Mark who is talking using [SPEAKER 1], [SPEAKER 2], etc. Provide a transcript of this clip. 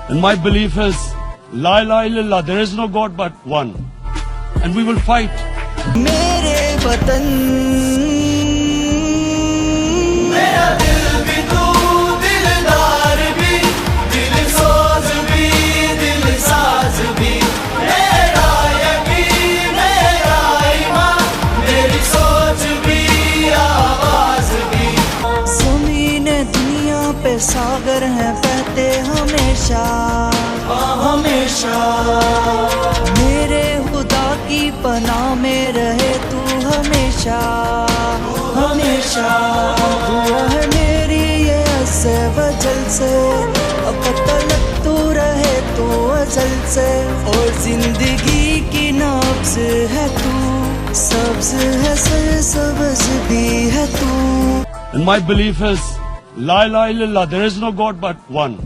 [SPEAKER 1] And my belief is, La ilaha illallah, there is no God but one. And we will fight.
[SPEAKER 2] मेरे वतन मेरा दिल भी तू दिलदार भी दिल सोज भी दिल साज भी मेरा यकीन मेरा ईमान मेरी सोच भी आवाज भी ज़मीन दुनिया पे सागर हैं बहते हमेशा हमेशा मेरे खुदा की पनाह में रहे तू हमेशा हमेशा दुआ है मेरी ये से वजल से अब तलक तू रहे तो अजल से और जिंदगी की नब्ज़ है तू सब्ज़ है सर सब्ज़ भी है तू
[SPEAKER 1] And my belief is, La ilaha illallah, there is no God but one.